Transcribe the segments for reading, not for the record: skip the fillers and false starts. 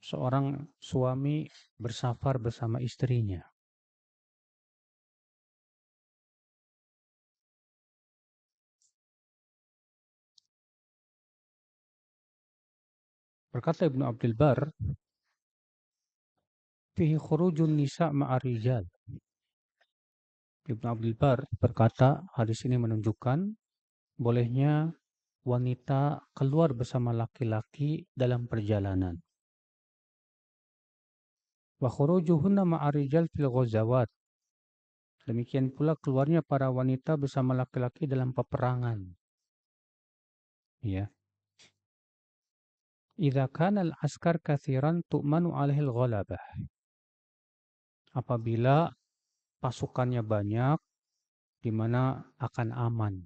seorang suami bersafar bersama istrinya. Berkata Ibnu Abdul Bar, fihi khurujun nisa ma'a rijal. Ibnu Abdul Bar berkata, hadis ini menunjukkan bolehnya wanita keluar bersama laki-laki dalam perjalanan. Wa khurujuhunna ma'a rijal fil ghazawat. Demikian pula keluarnya para wanita bersama laki-laki dalam peperangan. Ya. Idza kana al-askar katsiran tu'manu 'alaihi al-ghalabah. Apabila pasukannya banyak, di mana akan aman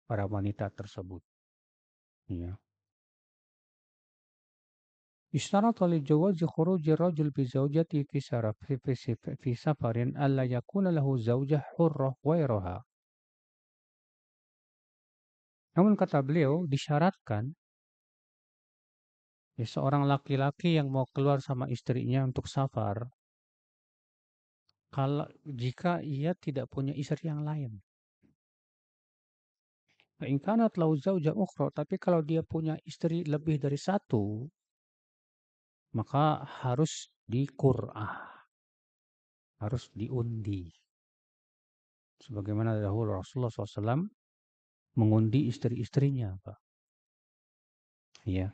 para wanita tersebut. Ya. Ishtarata li jawazi khuruji rajul bi zawjati fi safarin alla yakuna lahu zawjah hurrah ghairaha. Namun kata beliau disyaratkan ya, seorang laki-laki yang mau keluar sama istrinya untuk safar, kalau jika ia tidak punya istri yang lain. In kanat lahu zawjah ukhra, tapi kalau dia punya istri lebih dari satu, maka harus diqur'ah, harus diundi. Sebagaimana dahulu Rasulullah SAW mengundi istri-istrinya, Pak. Ya.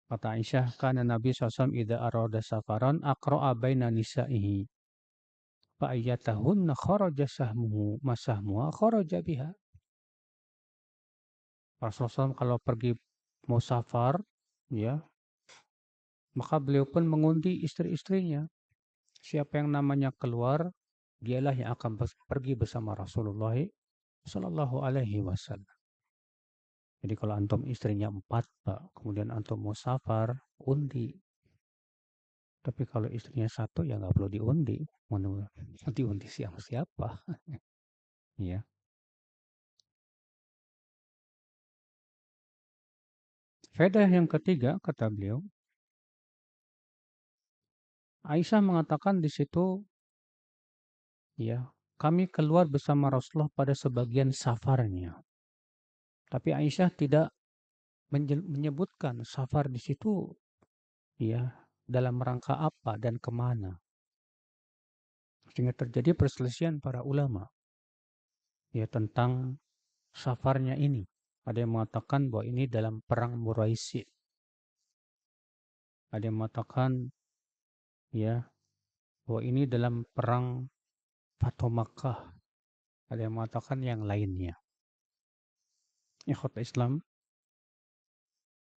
Kata Aisyah, kana Nabi SAW idza arada safaran aqra'a baina nisa'ihi. Fa'ayyatahunna kharaja sahmuhu masahmuha kharaja biha. Rasulullah SAW kalau pergi mau safar, ya, maka beliau pun mengundi istri-istrinya. Siapa yang namanya keluar, dialah yang akan pergi bersama Rasulullah Sallallahu Alaihi Wasallam. Jadi kalau antum istrinya 4, Pak, kemudian antum mau safar, undi. Tapi kalau istrinya 1 ya nggak perlu diundi. Mau diundi siapa? Ya. Faedah yang ketiga, kata beliau, Aisyah mengatakan di situ, ya, kami keluar bersama Rasulullah pada sebagian safarnya. Tapi Aisyah tidak menyebutkan safar di situ, ya, dalam rangka apa dan kemana. Sehingga terjadi perselisihan para ulama, ya, tentang safarnya ini. Ada yang mengatakan bahwa ini dalam perang Muraisi. Ada yang mengatakan, ya, bahwa ini dalam perang Fathu Makkah. Ada yang mengatakan yang lainnya. Ikhwat Islam,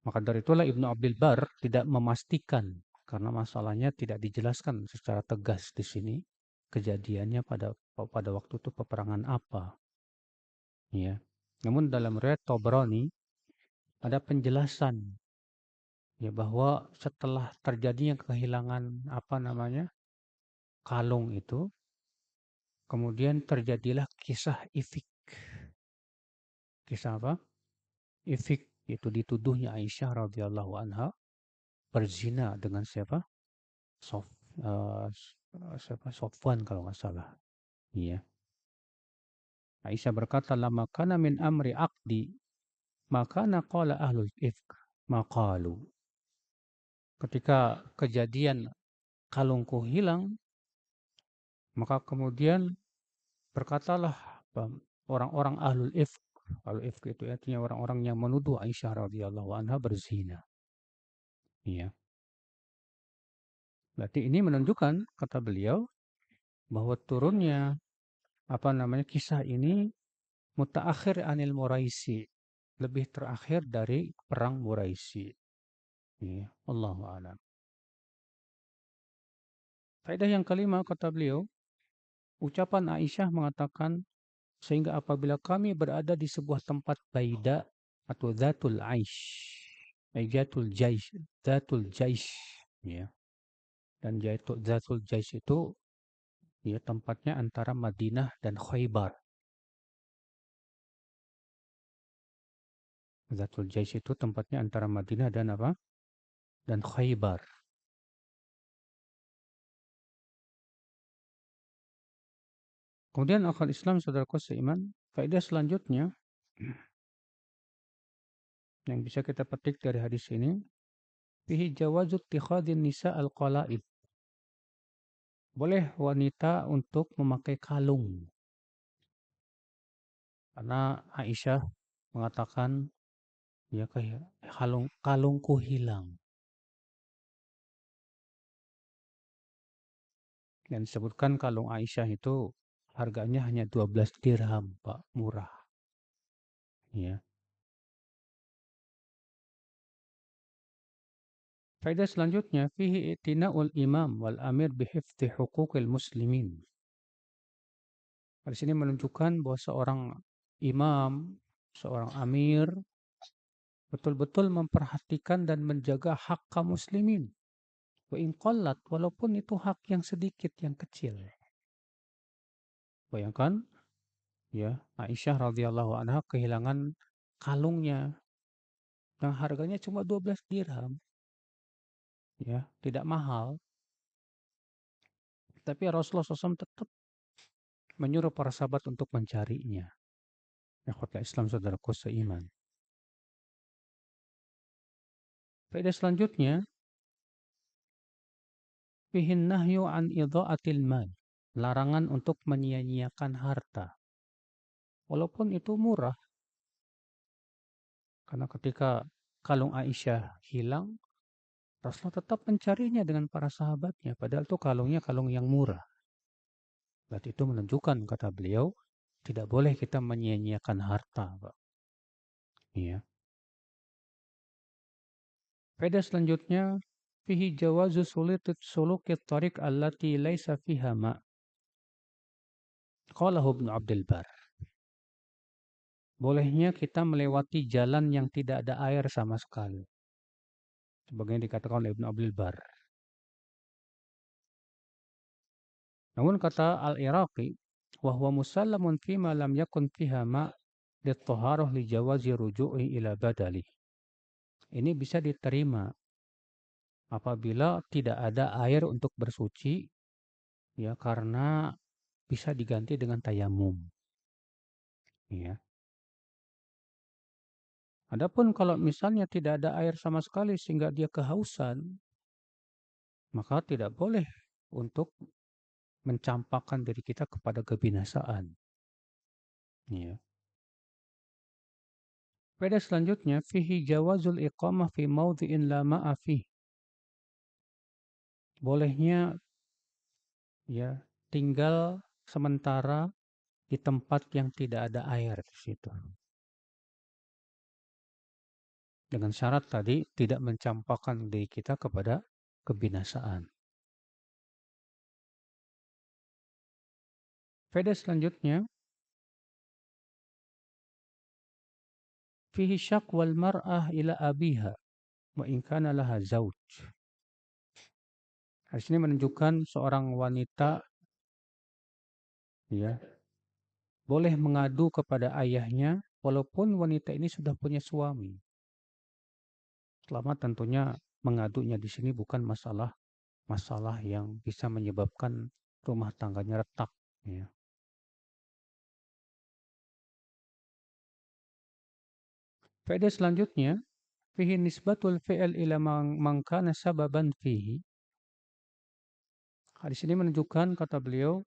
maka dari itulah Ibnu Abdul Bar tidak memastikan karena masalahnya tidak dijelaskan secara tegas di sini kejadiannya pada waktu itu peperangan apa. Ya. Namun dalam riwayat Tabrani ada penjelasan, ya, bahwa setelah terjadinya kehilangan kalung itu, kemudian terjadilah kisah ifik. Kisah apa? Ifik, itu dituduhnya Aisyah radhiyallahu anha berzina dengan siapa? Sof, uh, siapa? Sofwan kalau nggak salah. Iya. Aisyah berkata, lama kana min amri aqdi, maka naqala ahlul ifk maqalu. Ketika kejadian kalungku hilang, maka kemudian berkatalah orang-orang ahlul ifk. Ahlul ifk itu artinya orang-orang yang menuduh Aisyah radhiyallahu anha berzina. Iya. Berarti ini menunjukkan, kata beliau, bahwa turunnya kisah ini mutaakhir anil Muraisi, lebih terakhir dari perang Muraisi. Ya, Allahu a'lam. Faedah yang kelima, kata beliau, ucapan Aisyah mengatakan, sehingga apabila kami berada di sebuah tempat baida atau Zatul Aish, Zatul Jaish, ya. Dan Zatul Jaish itu, ya, tempatnya antara Madinah dan Khaybar. Zatul Jaish itu tempatnya antara Madinah dan apa? dan Khaybar. Kemudian akal Islam, saudaraku seiman, faedah selanjutnya yang bisa kita petik dari hadis ini, fihi jawazu ittikhadin nisa al-qala'id. Boleh wanita untuk memakai kalung. Karena Aisyah mengatakan, ya kalungku hilang. Dan disebutkan kalung Aisyah itu harganya hanya 12 dirham, Pak, murah. Ya. Faedah selanjutnya, fihi i'tina'ul imam wal amir bihifdhi huquqil muslimin. Di sini menunjukkan bahwa seorang imam, seorang amir, betul-betul memperhatikan dan menjaga hak kaum muslimin. Wa in qallat, walaupun itu hak yang sedikit, yang kecil. Bayangkan, ya, Aisyah radhiyallahu anha kehilangan kalungnya yang harganya cuma 12 dirham. Ya, tidak mahal. Tapi Rasulullah SAW tetap menyuruh para sahabat untuk mencarinya. Ikhwatul Islam, saudaraku seiman. Faedah selanjutnya, fihin nahyu an idha'atil mal. Larangan untuk menyia-nyiakan harta. Walaupun itu murah. Karena ketika kalung Aisyah hilang, Rasulullah tetap mencarinya dengan para sahabatnya. Padahal itu kalungnya kalung yang murah. Berarti itu menunjukkan, kata beliau, tidak boleh kita menyia-nyiakan harta, Pak. Iya. Faedah selanjutnya, fihi jawazu sulukit tariq allati laisa fiha ma. Qalahu Ibnu Abdul Bar. Bolehnya kita melewati jalan yang tidak ada air sama sekali. Sebagaimana dikatakan oleh Ibnu Abdul Bar. Namun kata Al-Iraqi, wa huwa musallamun fima lam yakun fiha ma lit-taharah li jawazi ruju'i ila badali. Ini bisa diterima apabila tidak ada air untuk bersuci, ya, karena bisa diganti dengan tayamum. Ya. Adapun kalau misalnya tidak ada air sama sekali sehingga dia kehausan, maka tidak boleh untuk mencampakkan diri kita kepada kebinasaan. Ya. Pada selanjutnya, fihi jawazul iqamah fi maudhi'in la ma'a fih. Bolehnya, ya, tinggal sementara di tempat yang tidak ada air di situ. Dengan syarat tadi tidak mencampakkan diri kita kepada kebinasaan. Faedah selanjutnya, fihi syakwal mar'ah ila abiha wa in kana laha zauj. Di sini menunjukkan seorang wanita, ya, boleh mengadu kepada ayahnya walaupun wanita ini sudah punya suami. Selama tentunya mengadunya di sini bukan masalah yang bisa menyebabkan rumah tangganya retak. Ya. Faedah selanjutnya, fihi nisbatul fi'il ila man kana sababan fihi. Di sini menunjukkan, kata beliau,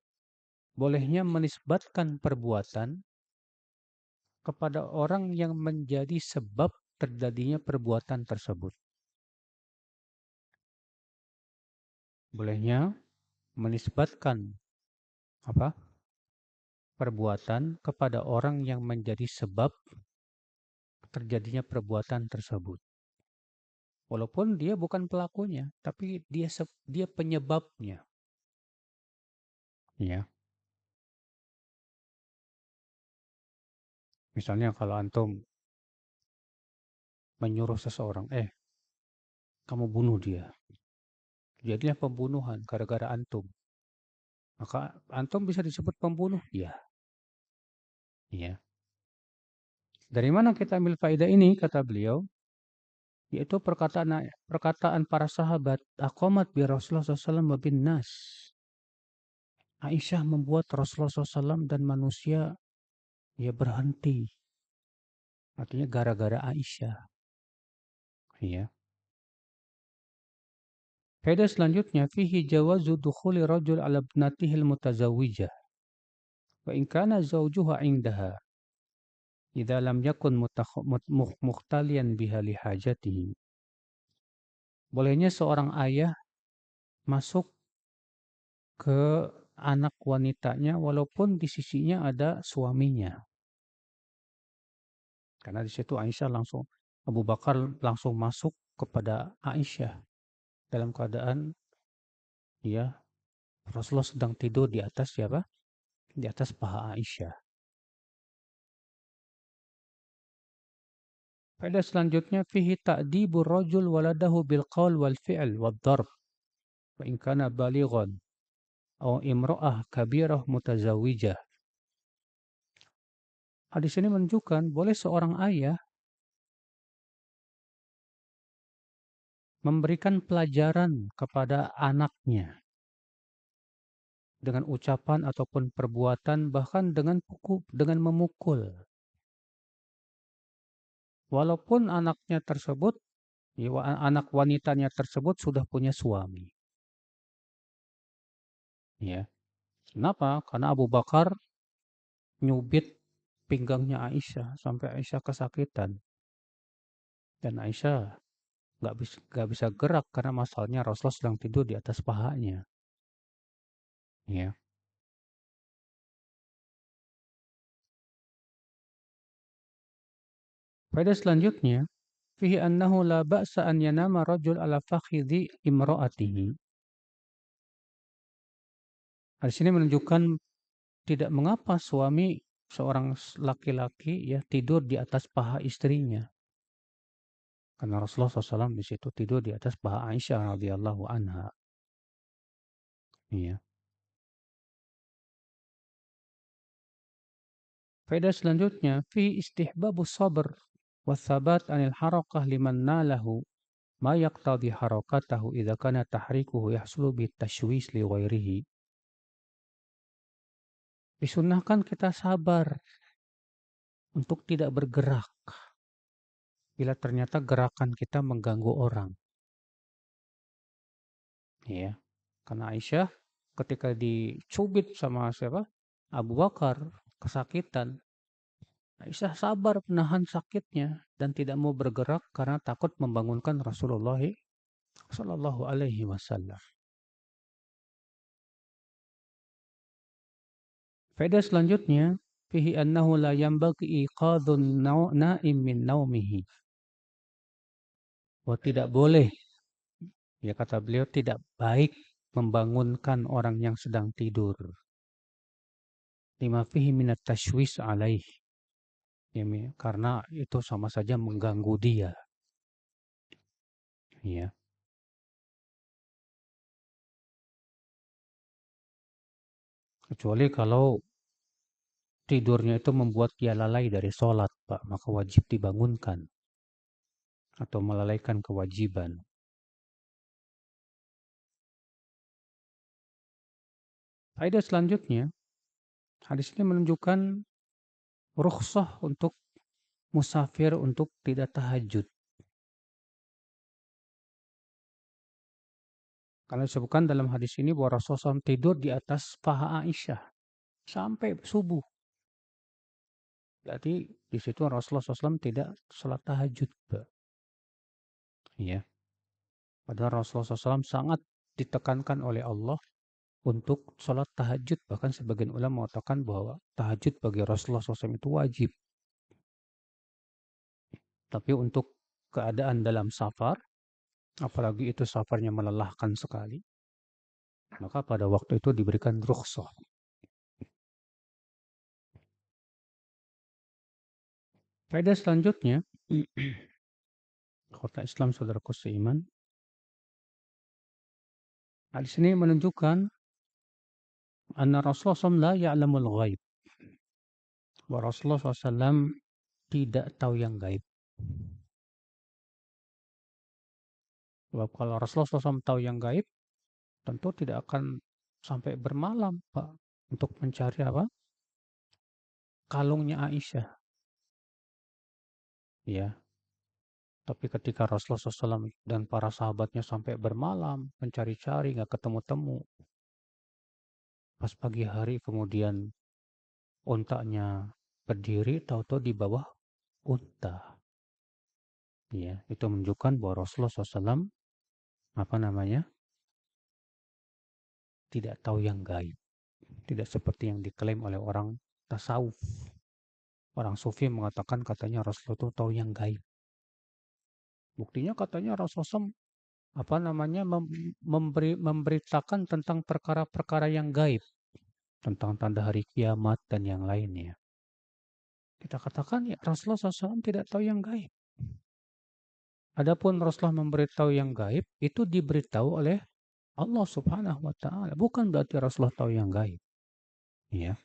bolehnya menisbatkan perbuatan kepada orang yang menjadi sebab terjadinya perbuatan tersebut. Bolehnya menisbatkan perbuatan kepada orang yang menjadi sebab terjadinya perbuatan tersebut. Walaupun dia bukan pelakunya, tapi dia penyebabnya. Ya. Misalnya kalau antum menyuruh seseorang, kamu bunuh dia. Jadinya pembunuhan gara-gara antum. Maka antum bisa disebut pembunuh? Ya. Ya. Dari mana kita ambil faedah ini, kata beliau? Yaitu perkataan para sahabat, aqamat bi Rasulullah SAW wa bin nas. Aisyah membuat Rasulullah SAW dan manusia ya berhenti. Artinya gara-gara Aisyah. Ya. Faedah selanjutnya, fihi jawazu dukhuli rajul ala ibnatihil mutazawwijah. Wa in kana zawjuha indaha. Idza lam yakun mukhtaliyan biha li hajatihi. Bolehnya seorang ayah masuk ke anak wanitanya walaupun di sisinya ada suaminya. Karena di situ Abu Bakar langsung masuk kepada Aisyah dalam keadaan ya Rasulullah sedang tidur di atas siapa? Di atas paha Aisyah. Faedah selanjutnya fihi ta'dibur rajul waladahu bil qaul wal fi'l wad darb wa in kana balighan aw imra'ah kabirah mutazawwijah. Hadis ini menunjukkan boleh seorang ayah memberikan pelajaran kepada anaknya dengan ucapan ataupun perbuatan, bahkan dengan memukul. Walaupun anaknya tersebut, anak wanitanya tersebut sudah punya suami. Ya. Kenapa? Karena Abu Bakar nyubit pinggangnya Aisyah sampai Aisyah kesakitan. Dan Aisyah nggak bisa gerak karena masalahnya Rasulullah sedang tidur di atas pahanya. Ya. Faedah selanjutnya, fihi annahu la ba'sa an yanama rajul ala fakhidhi imra'atihi. Di sini menunjukkan tidak mengapa suami seorang laki-laki ya tidur di atas paha istrinya. Karena Rasulullah SAW di situ tidur di atas paha Aisyah radhiyallahu anha. Iya. Faedah selanjutnya, fi istihbabus sabr wa thabat anil harakah liman nalahu ma yaqtadi harakatahu idza kana tahrikuhu yahsulu bi tashwis li ghairihi. Disunnahkan kita sabar untuk tidak bergerak bila ternyata gerakan kita mengganggu orang. Ya, karena Aisyah ketika dicubit sama siapa? Abu Bakar kesakitan. Aisyah sabar menahan sakitnya dan tidak mau bergerak karena takut membangunkan Rasulullah Shallallahu Alaihi Wasallam. Faedah selanjutnya, fihi annahu la yanbaghi iqadun na'im min naumihi. Bahwa tidak boleh, ya kata beliau, tidak baik membangunkan orang yang sedang tidur. Lima fihi minat tashwis alaih. Ya, karena itu sama saja mengganggu dia. Ya. Kecuali kalau tidurnya itu membuat dia lalai dari sholat, Pak, maka wajib dibangunkan atau melalaikan kewajiban. Faedah selanjutnya, hadis ini menunjukkan rukhsah untuk musafir untuk tidak tahajud. Karena disebutkan dalam hadis ini bahwa Rasulullah SAW tidur di atas paha Aisyah sampai subuh. Berarti di situ Rasulullah SAW tidak sholat tahajud. Ya. Padahal Rasulullah SAW sangat ditekankan oleh Allah untuk sholat tahajud. Bahkan sebagian ulama mengatakan bahwa tahajud bagi Rasulullah SAW itu wajib. Tapi untuk keadaan dalam safar, apalagi itu safarnya melelahkan sekali, maka pada waktu itu diberikan rukhsah. Faedah selanjutnya, kota Islam saudaraku seiman, hadis ini menunjukkan anna Rasulullah SAW la ya'lamul ghaib. Bahwa Rasulullah SAW tidak tahu yang gaib. Sebab kalau Rasulullah SAW tahu yang gaib, tentu tidak akan sampai bermalam, Pak, untuk mencari apa? Kalungnya Aisyah. Ya, tapi ketika Rasulullah SAW dan para sahabatnya sampai bermalam, mencari-cari, nggak ketemu-temu. Pas pagi hari kemudian untanya berdiri, tahu-tahu di bawah unta. Ya, itu menunjukkan bahwa Rasulullah SAW apa namanya tidak tahu yang gaib. Tidak seperti yang diklaim oleh orang tasawuf. Orang sufi mengatakan katanya Rasulullah itu tahu yang gaib. Buktinya katanya Rasulullah SAW apa namanya memberitakan tentang perkara-perkara yang gaib, tentang tanda hari kiamat dan yang lainnya. Kita katakan ya Rasulullah SAW tidak tahu yang gaib. Adapun Rasulullah memberitahu yang gaib itu diberitahu oleh Allah Subhanahu wa taala, bukan berarti Rasulullah tahu yang gaib. Ya.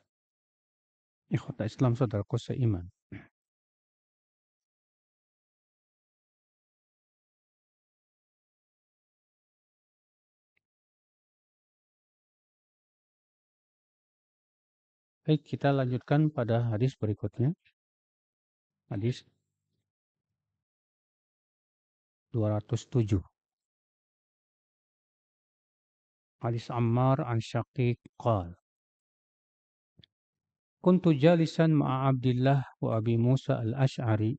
Ikhwata Islam saudaraku seiman. Baik, kita lanjutkan pada hadis berikutnya. Hadis 207. Hadis Ammar an Syaqiq qal. Kuntu jalisan ma'a Abdillah wa Abi Musa al-Ash'ari.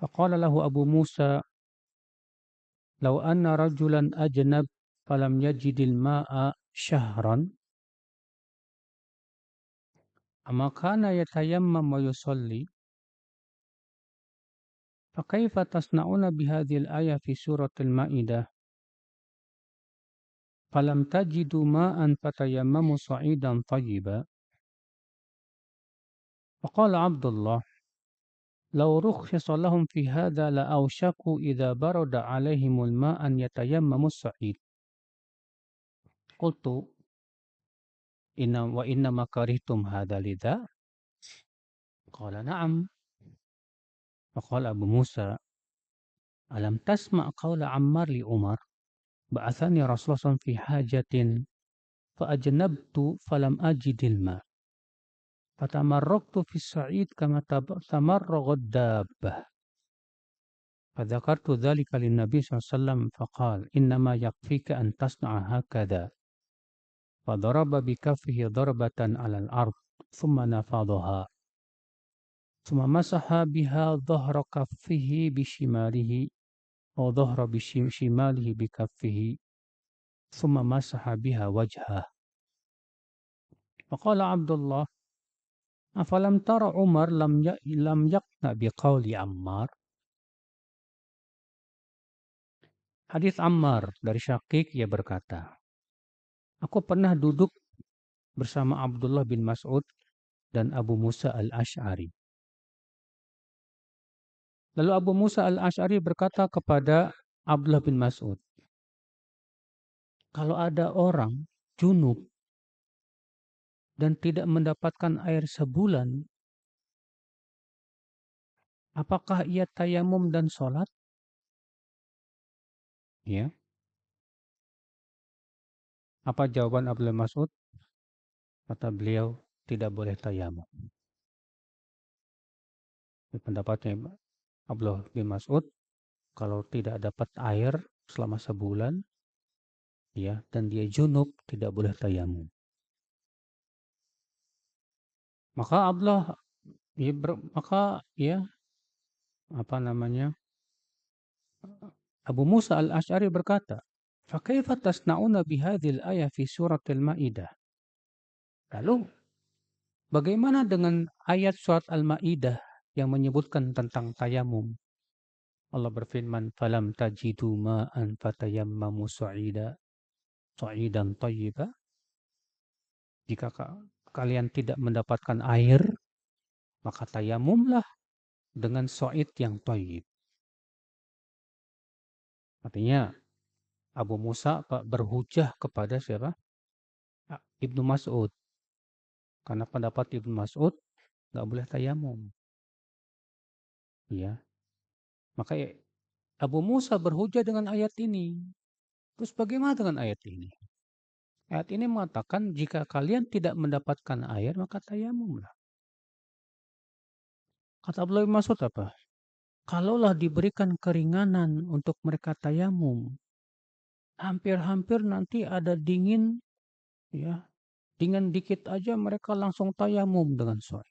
Faqala lahu Abu Musa, "Law anna rajulan ajnab falam yajidil ma'a syahran, ama kana yatayammam wa yusalli, fakaifa tasna'una bihadhil ayah fi suratil Ma'idah? Falam tajidu ma'an fatayammamu sa'idan tayyiba." Faqala Abdullah, "Law rukhisa lahum fi hadha la awshaku idza barada 'alaihimul ma' an yatayammamu sa'id." Qultu, inna ma karihtum hadha lidha?" Qala na'am. Faqala Abu Musa, "Alam tasma' qawla Ammar li Umar? Ba'athani Rasulullah SAW fi hajatin fa ajnabtu falam ajidil ma'. Fatamarraktu fi sa'id kama tamarragad dabbah. Fadzakartu dzalika lin Nabi sallallahu alaihi wasallam faqala innama yakfika an tasna'a hakadha." Fadaraba bikaffihi darbatan 'alal ard thumma nafadhaha. Thumma masaha biha dhahra kaffihi bishimalihi wa dhahra bishimalihi bikaffihi. Thumma masaha biha wajhah. Faqala Abdullah, "Afalam tara Umar lam yaqna biqauli Ammar?" Hadis Ammar dari Syaqiq, ia berkata, "Aku pernah duduk bersama Abdullah bin Mas'ud dan Abu Musa al-Ash'ari. Lalu Abu Musa al-Ash'ari berkata kepada Abdullah bin Mas'ud, kalau ada orang junub dan tidak mendapatkan air sebulan, apakah ia tayamum dan sholat?" Ya. Apa jawaban Abdullah bin Mas'ud? Kata beliau, tidak boleh tayamum. Pendapatnya Abdullah bin Mas'ud, kalau tidak dapat air selama sebulan, ya, dan dia junub, tidak boleh tayamum. Maka Abdullah, ya, maka ya, apa namanya, Abu Musa al-Ash'ari berkata, "Fakaifa tasna'una bihadhil ayah fi suratil Ma'idah?" Lalu, bagaimana dengan ayat surat Al-Ma'idah yang menyebutkan tentang tayamum? Allah berfirman, "Falam tajidu ma'an fatayammamu sa'idan thayyiba." Jika kalian tidak mendapatkan air, maka tayamumlah dengan sa'id yang thayyib. Artinya Abu Musa berhujah kepada siapa? Ibnu Mas'ud. Karena pendapat Ibnu Mas'ud nggak boleh tayamum. Ya. Maka Abu Musa berhujah dengan ayat ini. Terus bagaimana dengan ayat ini? Ayat ini mengatakan jika kalian tidak mendapatkan air maka tayamumlah. Kata Abdullah bin Mas'ud apa? Kalaulah diberikan keringanan untuk mereka tayamum, hampir-hampir nanti ada dingin, ya, dingin dikit aja mereka langsung tayamum dengan sore.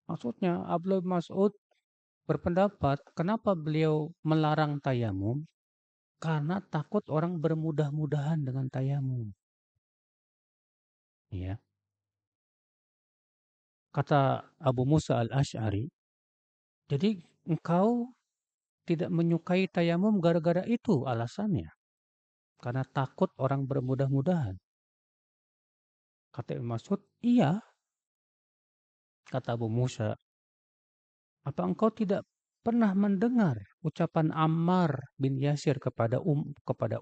Maksudnya Abdullah bin Mas'ud berpendapat kenapa beliau melarang tayamum? Karena takut orang bermudah-mudahan dengan tayamum. Ya. Kata Abu Musa al-Ash'ari, jadi engkau tidak menyukai tayamum gara-gara itu alasannya. Karena takut orang bermudah-mudahan. Kata Ibn Mas'ud, iya. Kata Abu Musa, apa engkau tidak pernah mendengar ucapan Ammar bin Yasir kepada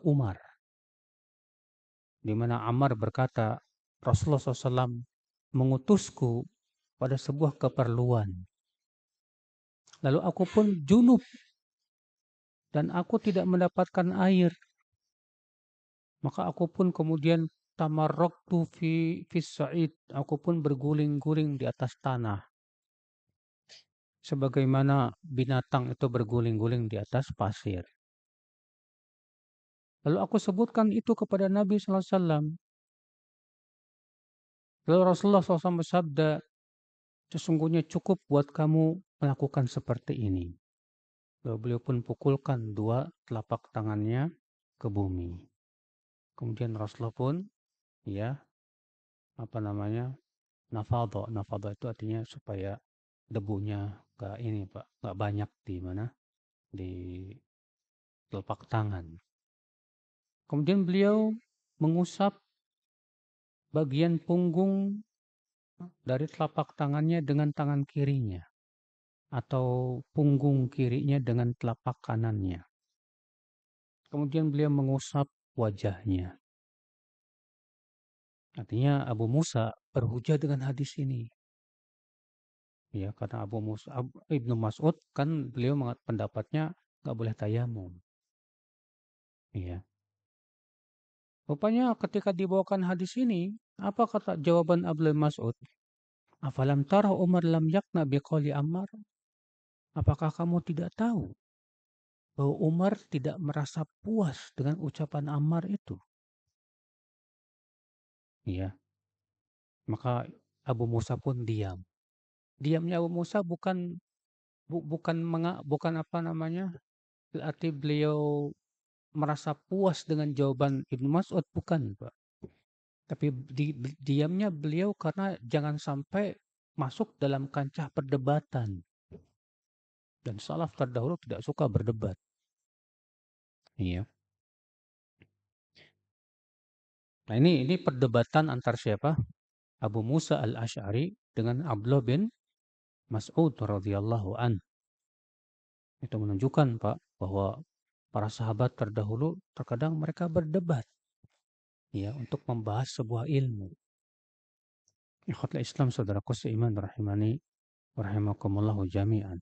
Umar, di mana Ammar berkata, Rasulullah SAW mengutusku pada sebuah keperluan. Lalu aku pun junub dan aku tidak mendapatkan air. Maka aku pun kemudian tamarraktu fi sa'id. Aku pun berguling-guling di atas tanah. Sebagaimana binatang itu berguling-guling di atas pasir. Lalu aku sebutkan itu kepada Nabi SAW. Lalu Rasulullah SAW bersabda, sesungguhnya cukup buat kamu melakukan seperti ini. Lalu beliau pun pukulkan dua telapak tangannya ke bumi. Kemudian Rasulullah pun, ya, nafadha. Nafadha itu artinya supaya debunya nggak ini Pak, nggak banyak di mana, di telapak tangan. Kemudian beliau mengusap bagian punggung dari telapak tangannya dengan tangan kirinya atau punggung kirinya dengan telapak kanannya. Kemudian beliau mengusap wajahnya. Artinya Abu Musa berhujah dengan hadis ini. Ya, karena Ibnu Mas'ud kan beliau pendapatnya nggak boleh tayamum. Iya. Rupanya ketika dibawakan hadis ini, apa kata jawaban Abdullah Mas'ud? Afalam tara Umar lam yakna biqali Ammar? Apakah kamu tidak tahu bahwa Umar tidak merasa puas dengan ucapan Ammar itu? Iya. Maka Abu Musa pun diam. Diamnya Abu Musa bukan apa namanya? Berarti beliau merasa puas dengan jawaban Ibnu Mas'ud, bukan, Pak. Tapi diamnya beliau karena jangan sampai masuk dalam kancah perdebatan. Dan salaf terdahulu tidak suka berdebat. Iya. Nah ini perdebatan antar siapa? Abu Musa al-Ash'ari dengan Abdullah bin Mas'ud radhiyallahu an. Itu menunjukkan Pak bahwa para sahabat terdahulu terkadang mereka berdebat ya untuk membahas sebuah ilmu. Ikhwatul Islam saudaraku seiman rahimani rahimakumullahu jami'an.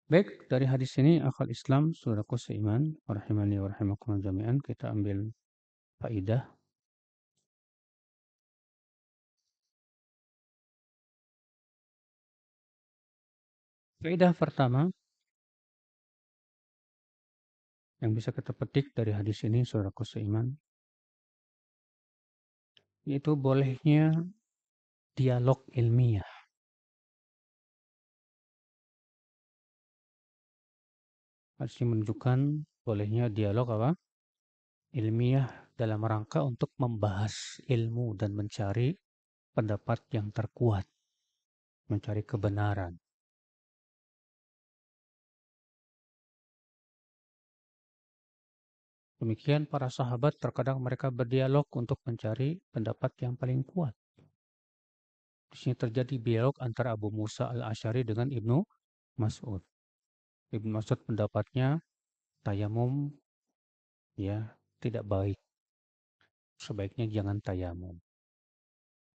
Baik, dari hadis ini akal Islam saudaraku seiman rahimani rahimakumullahu jami'an, kita ambil faidah. Faidah pertama yang bisa kita petik dari hadis ini saudaraku seiman, yaitu bolehnya dialog ilmiah. Hadis ini menunjukkan bolehnya dialog apa? Ilmiah dalam rangka untuk membahas ilmu dan mencari pendapat yang terkuat, mencari kebenaran. Demikian para sahabat terkadang mereka berdialog untuk mencari pendapat yang paling kuat. Di sini terjadi dialog antara Abu Musa al-Asy'ari dengan Ibnu Mas'ud. Ibnu Mas'ud pendapatnya tayamum ya tidak baik. Sebaiknya jangan tayamum.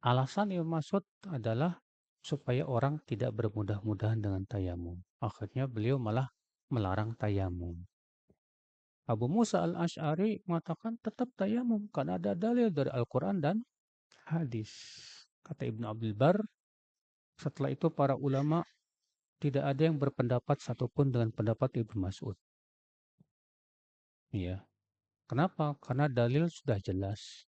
Alasan Ibnu Mas'ud adalah supaya orang tidak bermudah-mudahan dengan tayamum. Akhirnya beliau malah melarang tayamum. Abu Musa al-Ash'ari mengatakan tetap tayamum karena ada dalil dari Al-Quran dan hadis. Kata Ibnu Abdul Bar, setelah itu para ulama tidak ada yang berpendapat satupun dengan pendapat Ibnu Mas'ud. Ya. Kenapa? Karena dalil sudah jelas.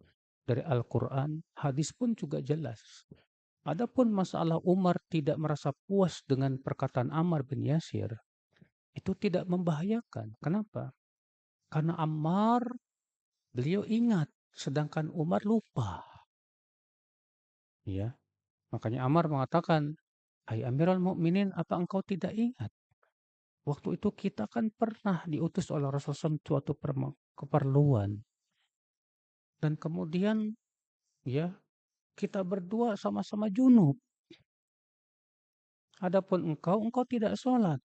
Dari Al-Quran, hadis pun juga jelas. Adapun masalah Umar tidak merasa puas dengan perkataan Ammar bin Yasir, itu tidak membahayakan. Kenapa? Karena Ammar, beliau ingat, sedangkan Umar lupa. Ya, makanya Ammar mengatakan, "Hai Amirul Mukminin, apa engkau tidak ingat? Waktu itu kita kan pernah diutus oleh Rasulullah SAW suatu keperluan. Dan kemudian ya kita berdua sama-sama junub. Adapun engkau tidak sholat.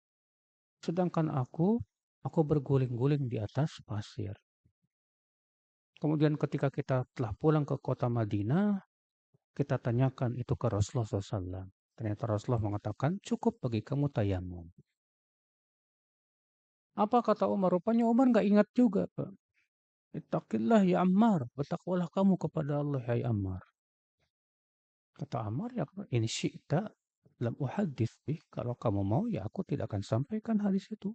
Sedangkan aku berguling-guling di atas pasir. Kemudian ketika kita telah pulang ke kota Madinah, kita tanyakan itu ke Rasulullah SAW. Ternyata Rasulullah mengatakan, cukup bagi kamu tayamum. Apa kata Umar? Rupanya Umar nggak ingat juga, Pak. Ittaqillah ya Ammar. Bertakwalah kamu kepada Allah, hai Ammar. Kata Ammar, ya ini syi'ta lam uhadith bih. Kalau kamu mau, ya aku tidak akan sampaikan hadis itu.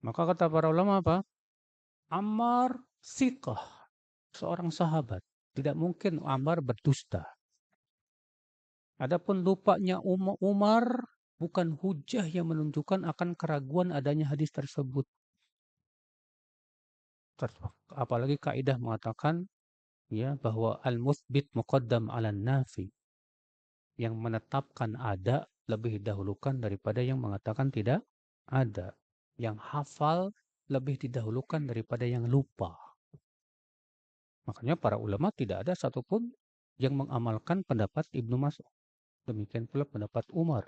Maka kata para ulama apa? Ammar siqah, seorang sahabat. Tidak mungkin Ammar berdusta. Adapun lupanya Umar bukan hujah yang menunjukkan akan keraguan adanya hadis tersebut. Apalagi kaidah mengatakan ya bahwa al-muthbit muqaddam 'ala nafi. Yang menetapkan ada lebih didahulukan daripada yang mengatakan tidak ada. Yang hafal lebih didahulukan daripada yang lupa. Makanya para ulama tidak ada satupun yang mengamalkan pendapat Ibnu Mas'ud. Demikian pula pendapat Umar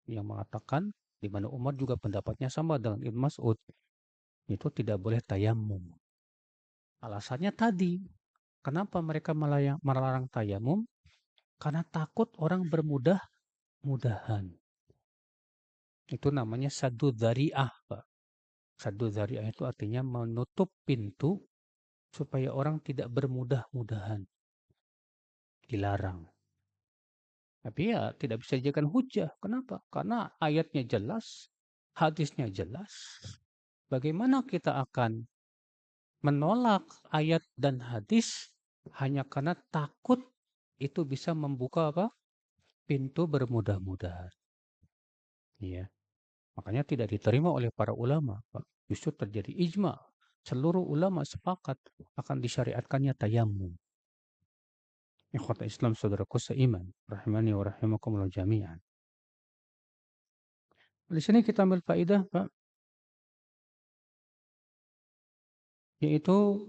yang mengatakan di mana Umar juga pendapatnya sama dengan Ibnu Mas'ud. Itu tidak boleh tayamum. Alasannya tadi, kenapa mereka melarang tayamum? Karena takut orang bermudah-mudahan. Itu namanya saddu dzari'ah, Pak. Saddu dzari'ah itu artinya menutup pintu supaya orang tidak bermudah-mudahan. Dilarang. Tapi ya tidak bisa dijadikan hujah. Kenapa? Karena ayatnya jelas, hadisnya jelas. Bagaimana kita akan menolak ayat dan hadis hanya karena takut itu bisa membuka apa? Pintu bermudah-mudahan. Ya. Makanya tidak diterima oleh para ulama, Pak. Justru terjadi ijma. Seluruh ulama sepakat akan disyariatkannya tayamum. Ikhwata Islam saudaraku seiman, rahimani wa rahimakumullah jami'an. Di sini kita ambil faedah, Pak, yaitu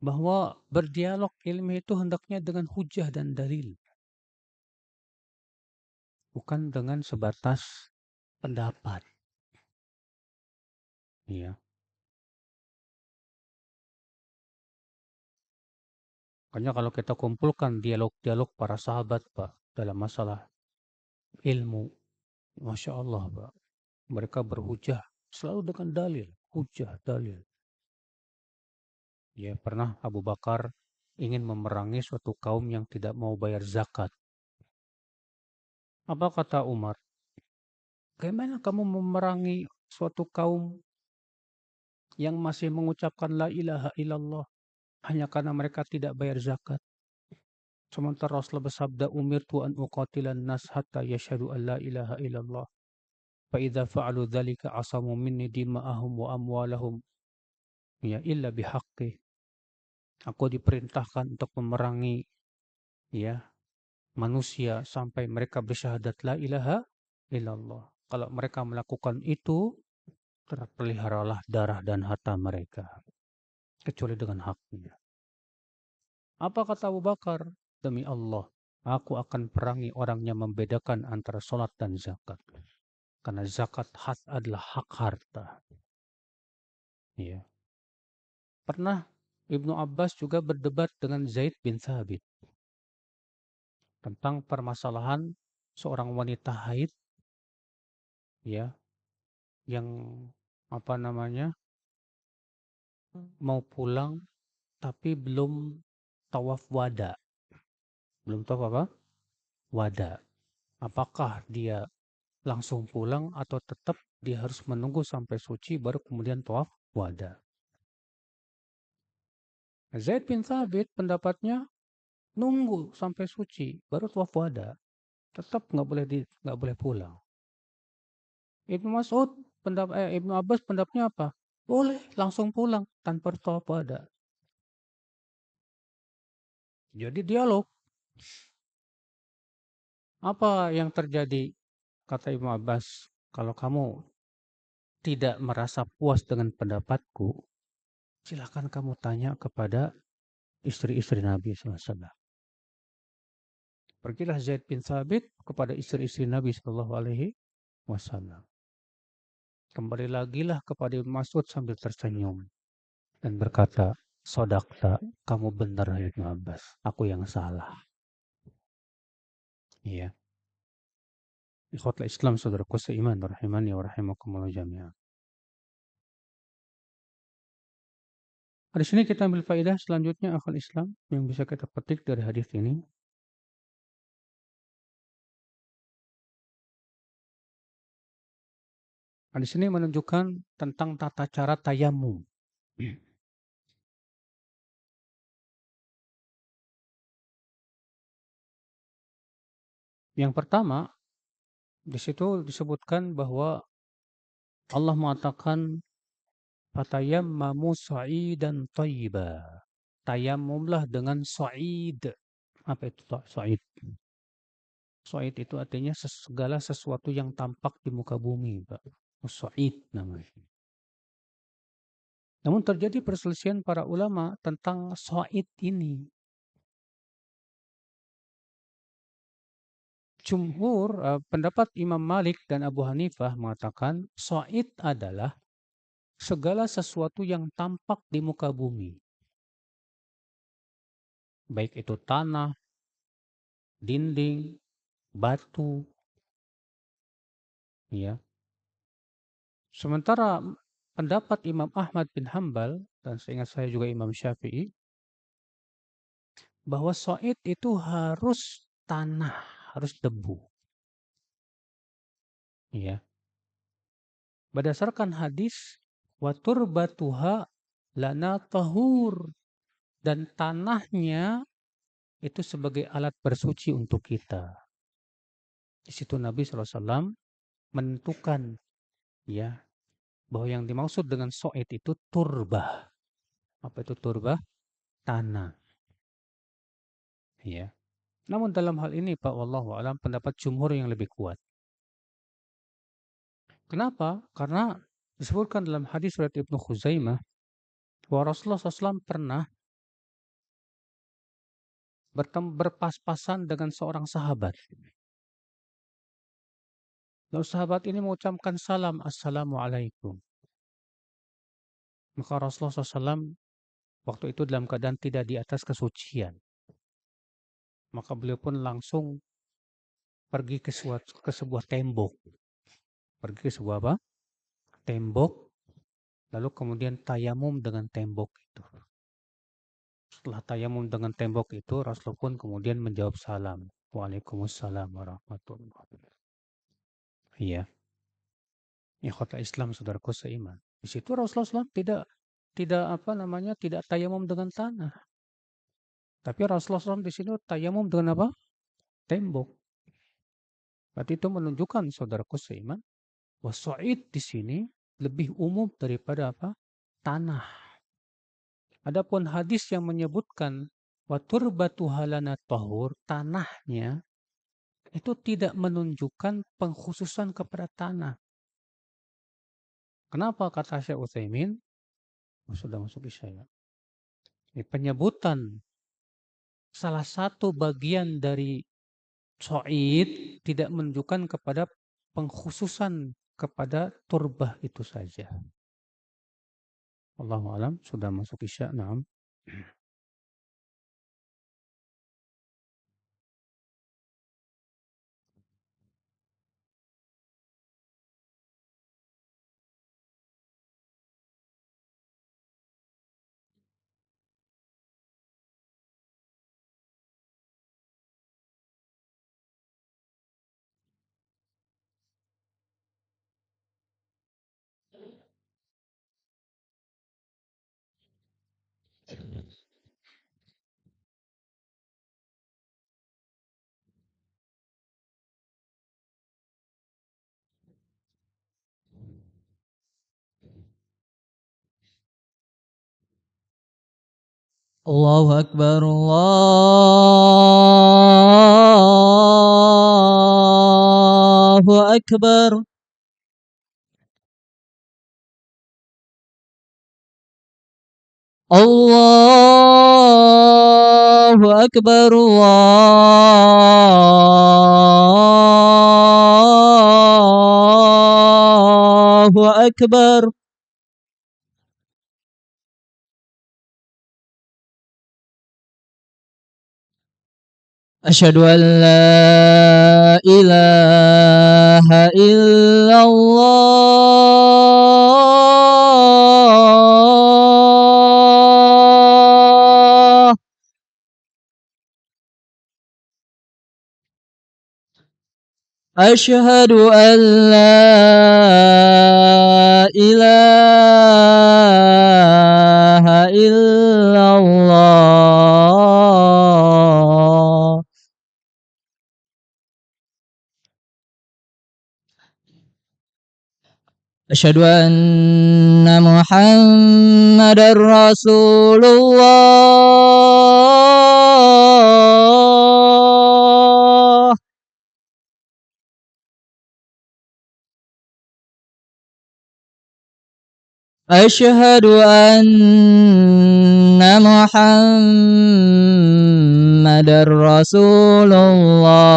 bahwa berdialog ilmiah itu hendaknya dengan hujah dan dalil, bukan dengan sebatas pendapat. Ya. Makanya kalau kita kumpulkan dialog-dialog para sahabat, Pak, dalam masalah ilmu, Masya Allah, Pak, mereka berhujah selalu dengan dalil, hujah, dalil. Ya, pernah Abu Bakar ingin memerangi suatu kaum yang tidak mau bayar zakat. Apa kata Umar? Bagaimana kamu memerangi suatu kaum yang masih mengucapkan la ilaha illallah hanya karena mereka tidak bayar zakat? Sementara Rasulullah bersabda, umirtu an uqatilan nas hatta yashhadu an la ilaha illallah. Fa idza fa'alu dzalika asamu minni dima'ahum wa amwalahum ya illa bihaqqi. Aku diperintahkan untuk memerangi ya manusia sampai mereka bersyahadat la ilaha illallah. Kalau mereka melakukan itu, terpeliharalah darah dan harta mereka. Kecuali dengan haknya. Apa kata Abu Bakar? Demi Allah, aku akan perangi orang yang membedakan antara sholat dan zakat. Karena zakat adalah hak harta. Ya. Pernah Ibnu Abbas juga berdebat dengan Zaid bin Thabit tentang permasalahan seorang wanita haid, ya, yang apa namanya, mau pulang tapi belum tawaf wada. Belum tawaf apa? Wada. Apakah dia langsung pulang atau tetap dia harus menunggu sampai suci baru kemudian tawaf wada? Zaid bin Thabit pendapatnya nunggu sampai suci baru tawaf wada. Tetap nggak boleh pulang. Ibnu Abbas pendapatnya apa? Boleh langsung pulang tanpa tawaf wada. Jadi dialog. Apa yang terjadi? Kata Ibnu Abbas, kalau kamu tidak merasa puas dengan pendapatku, silakan kamu tanya kepada istri-istri Nabi SAW. Pergilah Zaid bin Thabit kepada istri-istri Nabi SAW. Kembali lagi lah kepada Ibnu Mas'ud sambil tersenyum dan berkata, "Sodakta, kamu benar Ibnu Abbas, aku yang salah." Iya. Ikhwatul Islam, saudaraku seiman, rahimani wa rahimakumullah jami'an. Di sini kita ambil faedah selanjutnya akal Islam yang bisa kita petik dari hadis ini. Di sini menunjukkan tentang tata cara tayamum. Yang pertama, di situ disebutkan bahwa Allah mengatakan fatayammamu sa'idan thayyiba. Tayamumlah dengan sa'id. Apa itu sa'id? Sa'id itu artinya segala sesuatu yang tampak di muka bumi, Pak. Sa'id namanya. Namun terjadi perselisihan para ulama tentang sa'id ini. Pendapat Imam Malik dan Abu Hanifah mengatakan sa'id adalah segala sesuatu yang tampak di muka bumi. Baik itu tanah, dinding, batu, ya. Sementara pendapat Imam Ahmad bin Hambal dan seingat saya juga Imam Syafi'i bahwa sa'id itu harus tanah, harus debu. Ya. Berdasarkan hadis wa turbatuha lana tahur, dan tanahnya itu sebagai alat bersuci untuk kita. Di situ Nabi SAW menentukan ya bahwa yang dimaksud dengan so'id itu turbah. Apa itu turbah? Tanah. Ya. Namun dalam hal ini Pak wallahu alam pendapat jumhur yang lebih kuat. Kenapa? Karena disebutkan dalam hadis riwayat Ibnu Khuzaimah bahwa Rasulullah SAW pernah berpas-pasan dengan seorang sahabat. Lalu sahabat ini mengucapkan salam, Assalamualaikum. Maka Rasulullah SAW waktu itu dalam keadaan tidak di atas kesucian. Maka beliau pun langsung pergi ke sebuah tembok. Pergi ke sebuah apa? Tembok. Lalu kemudian tayamum dengan tembok itu. Setelah tayamum dengan tembok itu, Rasulullah pun kemudian menjawab salam. Waalaikumsalam warahmatullahi wabarakatuh. Iya. Ikhwata Islam, saudaraku seiman. Di situ Rasulullah SAW tidak tayamum dengan tanah. Tapi Rasulullah SAW di sini tayamum dengan apa? Tembok. Berarti itu menunjukkan saudaraku seiman, wasa'id di sini lebih umum daripada apa? Tanah. Adapun hadis yang menyebutkan waturbatu halana tahur, tanahnya itu tidak menunjukkan pengkhususan kepada tanah. Kenapa kata Syekh Utsaimin? Sudah masuk isya ya. Penyebutan salah satu bagian dari so'id tidak menunjukkan kepada pengkhususan kepada turbah itu saja. Allahu alam, sudah masuk isya. Naam. Allahu Akbar, Allahu Akbar. Allahu Akbar, Allahu Akbar. Asyhadu an la ilaha illallah. Asyhadu an la ilaha illallah. Asyhadu anna Muhammadar Rasulullah. Asyhadu anna Muhammadar Rasulullah.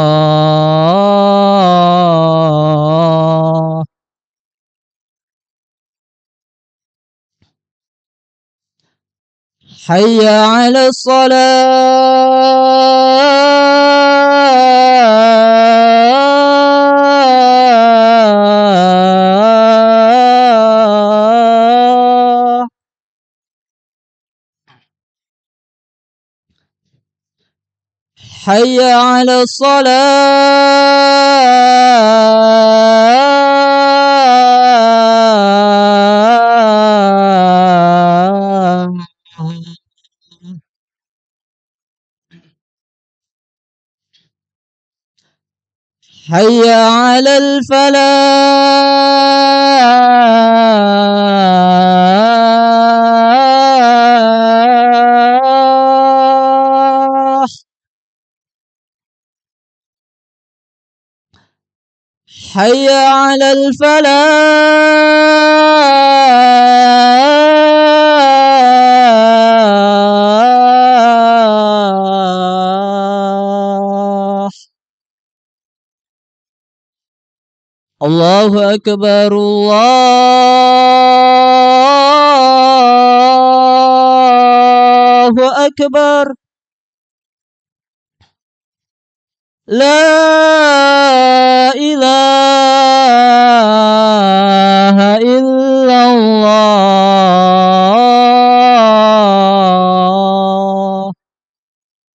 Hayya 'alas shalah. Hayya 'alas shalah. Hayya 'alal falah. Hayya 'alal falah. Allahu Akbar, Allahu Akbar. La